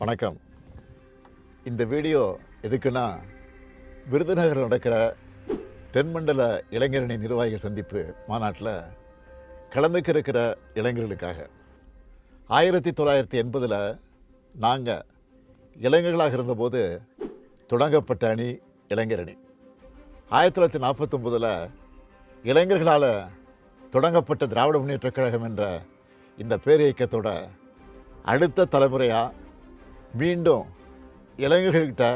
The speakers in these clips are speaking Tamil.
வணக்கம். இந்த வீடியோ எதுக்குன்னா, விருதுநகரில் நடக்கிற தென்மண்டல இளைஞரணி நிர்வாகிகள் சந்திப்பு மாநாட்டில் கலந்துக்க இருக்கிற இளைஞர்களுக்காக 1980 நாங்கள் இளைஞர்களாக இருந்தபோது தொடங்கப்பட்ட அணி இளைஞரணி. 1949 இளைஞர்களால் தொடங்கப்பட்ட திராவிட முன்னேற்றக் கழகம் என்ற இந்த பேரியக்கத்தோட அடுத்த தலைமுறையாக மீண்டும் இளைஞர்கள்கிட்ட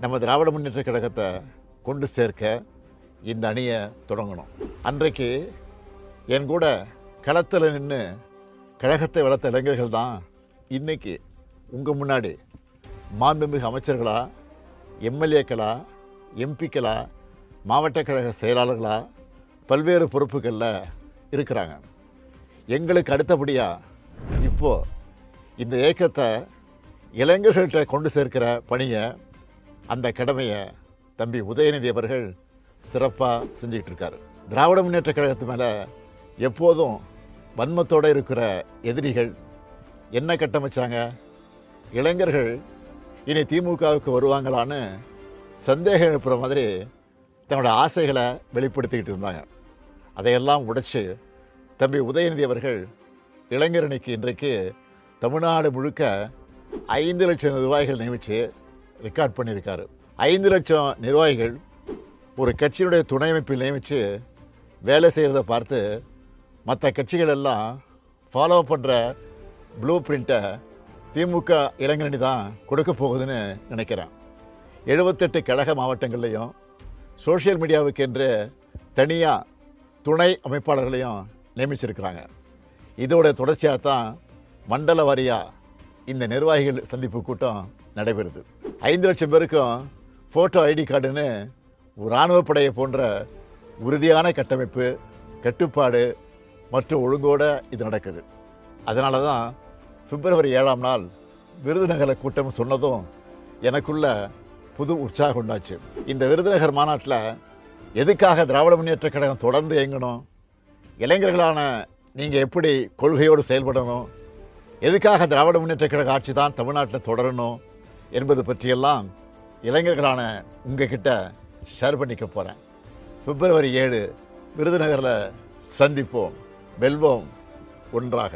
நம்ம திராவிட முன்னேற்றக் கழகத்தை கொண்டு சேர்க்க இந்த அணியை தொடங்கணும். அன்றைக்கு என் கூட களத்தில் நின்று கழகத்தை வளர்த்த இளைஞர்கள் தான் இன்றைக்கி உங்கள் முன்னாடி மாண்புமிகு அமைச்சர்களா, எம்எல்ஏக்களா, எம்பிக்களா, மாவட்ட கழக செயலாளர்களா பல்வேறு பொறுப்புகளில் இருக்கிறாங்க. எங்களுக்கு அடுத்தபடியாக இப்போது இந்த இயக்கத்தை இளைஞர்கள்ட்ட கொண்டு சேர்க்கிற பணியை, அந்த கடமையை தம்பி உதயநிதி அவர்கள் சிறப்பாக செஞ்சுக்கிட்டு இருக்காரு. திராவிட முன்னேற்ற கழகத்து மேலே எப்போதும் வன்மத்தோடு இருக்கிற எதிரிகள் என்ன கட்டமைச்சாங்க? இளைஞர்கள் இனி திமுகவுக்கு வருவாங்களான்னு சந்தேகம் எழுப்புகிற மாதிரி தன்னோட ஆசைகளை வெளிப்படுத்திக்கிட்டு இருந்தாங்க. அதையெல்லாம் உடைச்சு தம்பி உதயநிதி அவர்கள் இளைஞரணிக்கு இன்றைக்கு தமிழ்நாடு முழுக்க 5 லட்சம் நிர்வாகிகள் நியமித்து ரெக்கார்ட் பண்ணியிருக்காரு. 5 லட்சம் நிர்வாகிகள் ஒரு கட்சியினுடைய துணை அமைப்பில் நியமித்து வேலை செய்கிறத பார்த்து மற்ற கட்சிகள் எல்லாம் ஃபாலோ பண்ணுற ப்ளூ பிரிண்ட்டை திமுக இளைஞரணி தான் கொடுக்க போகுதுன்னு நினைக்கிறேன். 78 கழக மாவட்டங்கள்லையும் சோஷியல் மீடியாவுக்கு என்று தனியாக துணை அமைப்பாளர்களையும் நியமிச்சிருக்கிறாங்க. இதோட தொடர்ச்சியாக தான் மண்டல வாரியாக இந்த நிர்வாகிகள் சந்திப்பு கூட்டம் நடைபெறுது. 5 லட்சம் பேருக்கும் ஃபோட்டோ ஐடி கார்டுன்னு இராணுவ படையை போன்ற உறுதியான கட்டமைப்பு, கட்டுப்பாடு மற்றும் ஒழுங்கோடு இது நடக்குது. அதனால தான் பிப்ரவரி 7ஆம் நாள் விருதுநகரில் கூட்டம் சொன்னதும் எனக்குள்ள புது உற்சாகம் உண்டாச்சு. இந்த விருதுநகர் மாநாட்டில் எதுக்காக திராவிட முன்னேற்றக் கழகம் தொடர்ந்து இயங்கணும், இளைஞர்களான நீங்கள் எப்படி கொள்கையோடு செயல்படணும், எதுக்காக திராவிட முன்னேற்றக் கழக ஆட்சி தான் தமிழ்நாட்டில் தொடரணும் என்பது பற்றியெல்லாம் இளைஞர்களான உங்ககிட்ட ஷேர் பண்ணிக்க போகிறேன். பிப்ரவரி 7 விருதுநகரில் சந்திப்போம், வெல்வோம் ஒன்றாக.